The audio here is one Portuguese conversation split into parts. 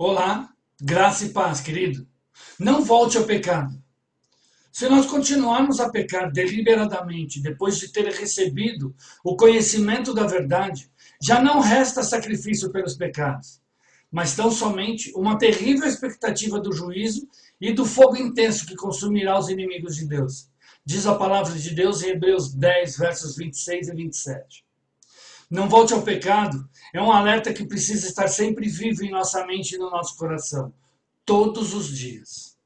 Olá, graça e paz, querido. Não volte ao pecado. Se nós continuarmos a pecar deliberadamente depois de ter recebido o conhecimento da verdade, já não resta sacrifício pelos pecados, mas tão somente uma terrível expectativa do juízo e do fogo intenso que consumirá os inimigos de Deus. Diz a palavra de Deus em Hebreus 10, versos 26 e 27. Não volte ao pecado é um alerta que precisa estar sempre vivo em nossa mente e no nosso coração, todos os dias.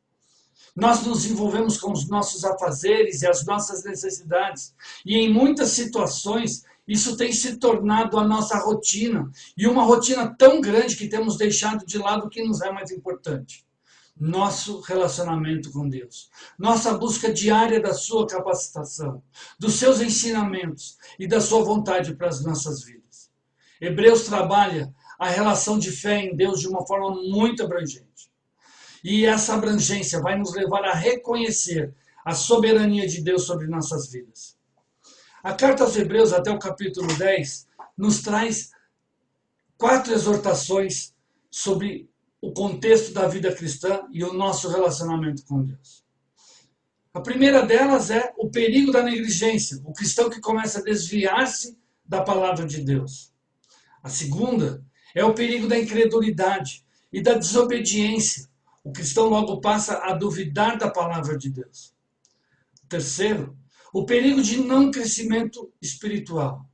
Nós nos envolvemos com os nossos afazeres e as nossas necessidades, e em muitas situações isso tem se tornado a nossa rotina, e uma rotina tão grande que temos deixado de lado o que nos é mais importante. Nosso relacionamento com Deus, nossa busca diária da sua capacitação, dos seus ensinamentos e da sua vontade para as nossas vidas. Hebreus trabalha a relação de fé em Deus de uma forma muito abrangente. E essa abrangência vai nos levar a reconhecer a soberania de Deus sobre nossas vidas. A carta aos Hebreus, até o capítulo 10, nos traz 4 exortações sobre o contexto da vida cristã e o nosso relacionamento com Deus. A primeira delas é o perigo da negligência, o cristão que começa a desviar-se da palavra de Deus. A segunda é o perigo da incredulidade e da desobediência. O cristão logo passa a duvidar da palavra de Deus. Terceiro, o perigo de não crescimento espiritual.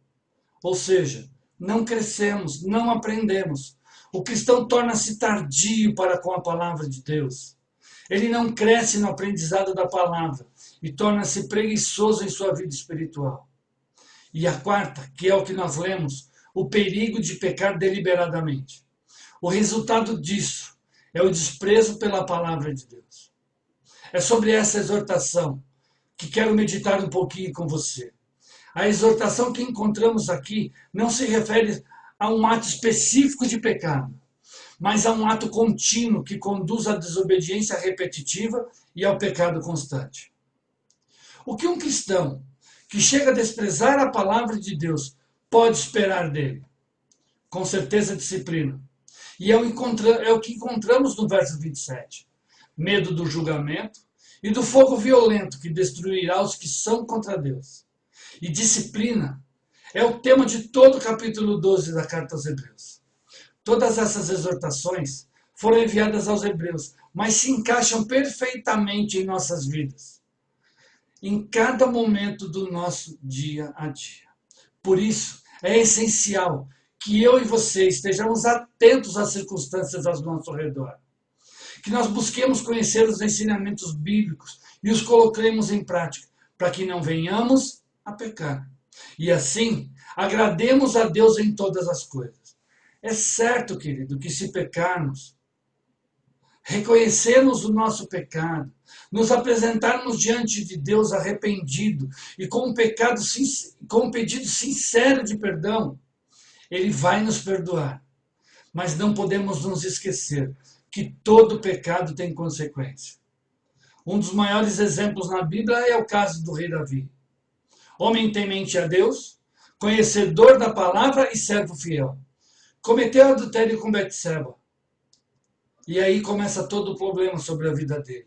Ou seja, não crescemos, não aprendemos. O cristão torna-se tardio para com a palavra de Deus. Ele não cresce no aprendizado da palavra e torna-se preguiçoso em sua vida espiritual. E a quarta, que é o que nós lemos, o perigo de pecar deliberadamente. O resultado disso é o desprezo pela palavra de Deus. É sobre essa exortação que quero meditar um pouquinho com você. A exortação que encontramos aqui não se refere a um ato específico de pecado, mas a um ato contínuo que conduz à desobediência repetitiva e ao pecado constante. O que um cristão que chega a desprezar a palavra de Deus pode esperar dele? Com certeza, disciplina. E é o que encontramos no verso 27. Medo do julgamento e do fogo violento que destruirá os que são contra Deus. E disciplina é o tema de todo o capítulo 12 da carta aos Hebreus. Todas essas exortações foram enviadas aos Hebreus, mas se encaixam perfeitamente em nossas vidas, em cada momento do nosso dia a dia. Por isso, é essencial que eu e você estejamos atentos às circunstâncias ao nosso redor, que nós busquemos conhecer os ensinamentos bíblicos e os coloquemos em prática, para que não venhamos a pecar. E assim, agrademos a Deus em todas as coisas. É certo, querido, que se pecarmos, reconhecermos o nosso pecado, nos apresentarmos diante de Deus arrependido e com um pedido sincero de perdão, Ele vai nos perdoar. Mas não podemos nos esquecer que todo pecado tem consequência. Um dos maiores exemplos na Bíblia é o caso do rei Davi. Homem temente a Deus, conhecedor da palavra e servo fiel. Cometeu adultério com Betseba. E aí começa todo o problema sobre a vida dele.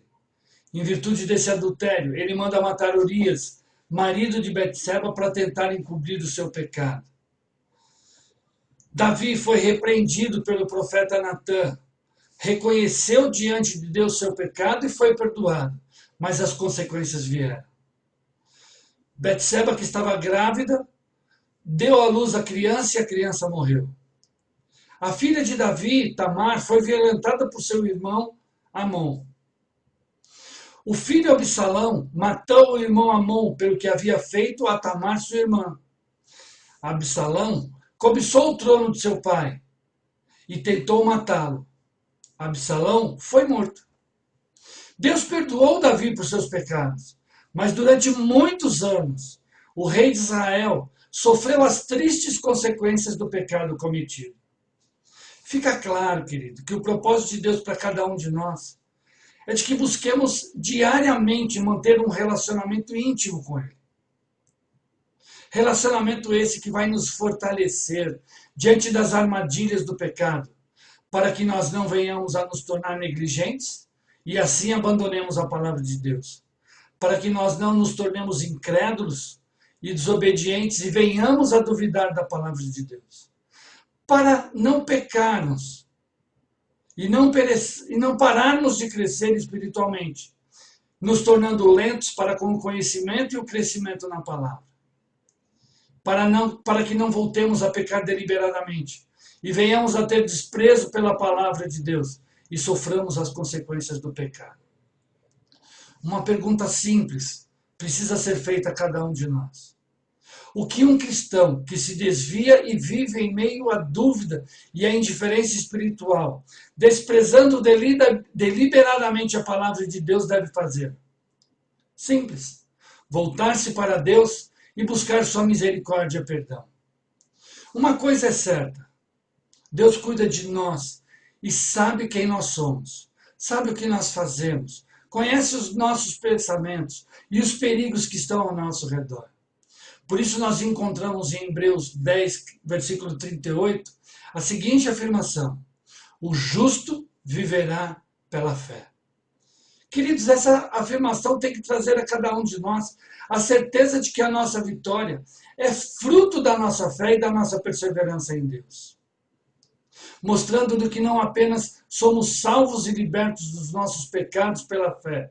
Em virtude desse adultério, ele manda matar Urias, marido de Betseba, para tentar encobrir o seu pecado. Davi foi repreendido pelo profeta Natã, reconheceu diante de Deus seu pecado e foi perdoado, mas as consequências vieram. Betseba, que estava grávida, deu à luz a criança e a criança morreu. A filha de Davi, Tamar, foi violentada por seu irmão Amon. O filho Absalão matou o irmão Amon pelo que havia feito a Tamar, sua irmã. Absalão cobiçou o trono de seu pai e tentou matá-lo. Absalão foi morto. Deus perdoou Davi por seus pecados, mas durante muitos anos, o rei de Israel sofreu as tristes consequências do pecado cometido. Fica claro, querido, que o propósito de Deus para cada um de nós é de que busquemos diariamente manter um relacionamento íntimo com Ele. Relacionamento esse que vai nos fortalecer diante das armadilhas do pecado, para que nós não venhamos a nos tornar negligentes e assim abandonemos a palavra de Deus, para que nós não nos tornemos incrédulos e desobedientes e venhamos a duvidar da palavra de Deus, para não pecarmos e não pararmos de crescer espiritualmente, nos tornando lentos para com o conhecimento e o crescimento na palavra, para que não voltemos a pecar deliberadamente e venhamos a ter desprezo pela palavra de Deus e soframos as consequências do pecado. Uma pergunta simples precisa ser feita a cada um de nós. O que um cristão que se desvia e vive em meio à dúvida e à indiferença espiritual, desprezando deliberadamente a palavra de Deus, deve fazer? Simples. Voltar-se para Deus e buscar sua misericórdia e perdão. Uma coisa é certa. Deus cuida de nós e sabe quem nós somos. Sabe o que nós fazemos. Conhece os nossos pensamentos e os perigos que estão ao nosso redor. Por isso nós encontramos em Hebreus 10, versículo 38, a seguinte afirmação: o justo viverá pela fé. Queridos, essa afirmação tem que trazer a cada um de nós a certeza de que a nossa vitória é fruto da nossa fé e da nossa perseverança em Deus. Mostrando que não apenas somos salvos e libertos dos nossos pecados pela fé,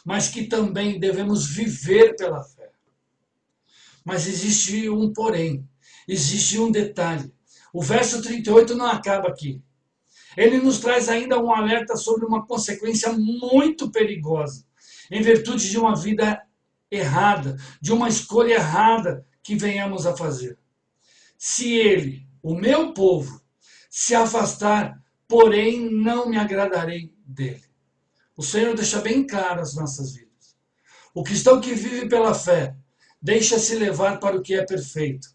mas que também devemos viver pela fé. Mas existe um porém, existe um detalhe. O verso 38 não acaba aqui. Ele nos traz ainda um alerta sobre uma consequência muito perigosa, em virtude de uma vida errada, de uma escolha errada que venhamos a fazer. Se ele, o meu povo, se afastar, porém não me agradarei dele. O Senhor deixa bem claro as nossas vidas. O cristão que vive pela fé, deixa-se levar para o que é perfeito,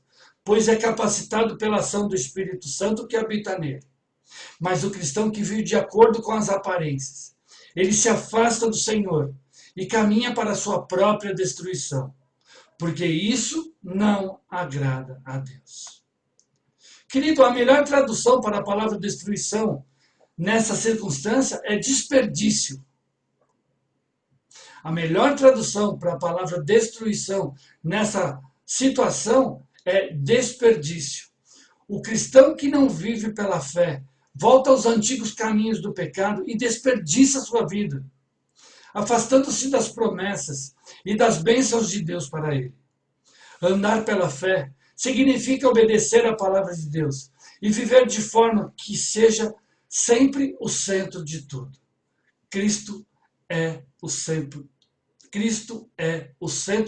pois é capacitado pela ação do Espírito Santo que habita nele. Mas o cristão que vive de acordo com as aparências, ele se afasta do Senhor e caminha para a sua própria destruição, porque isso não agrada a Deus. Querido, a melhor tradução para a palavra destruição nessa circunstância é desperdício. A melhor tradução para a palavra destruição nessa situação é desperdício. O cristão que não vive pela fé volta aos antigos caminhos do pecado e desperdiça sua vida, afastando-se das promessas e das bênçãos de Deus para ele. Andar pela fé significa obedecer à palavra de Deus e viver de forma que seja sempre o centro de tudo. Cristo é o centro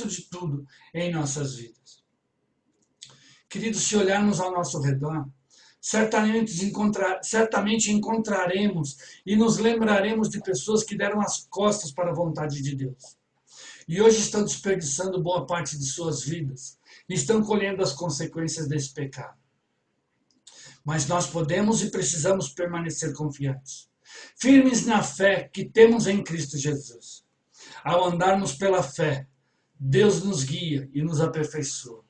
de tudo em nossas vidas. Queridos, se olharmos ao nosso redor, certamente encontraremos e nos lembraremos de pessoas que deram as costas para a vontade de Deus. E hoje estão desperdiçando boa parte de suas vidas e estão colhendo as consequências desse pecado. Mas nós podemos e precisamos permanecer confiantes, firmes na fé que temos em Cristo Jesus. Ao andarmos pela fé, Deus nos guia e nos aperfeiçoa.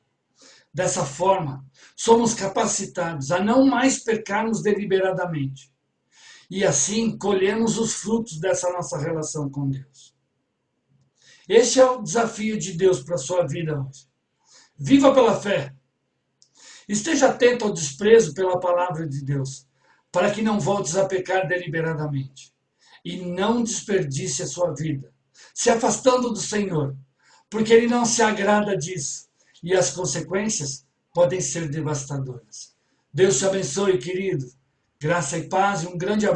Dessa forma, somos capacitados a não mais pecarmos deliberadamente. E assim colhemos os frutos dessa nossa relação com Deus. Este é o desafio de Deus para a sua vida hoje. Viva pela fé. Esteja atento ao desprezo pela palavra de Deus, para que não voltes a pecar deliberadamente. E não desperdice a sua vida, se afastando do Senhor, porque Ele não se agrada disso. E as consequências podem ser devastadoras. Deus te abençoe, querido. Graça e paz e um grande abraço.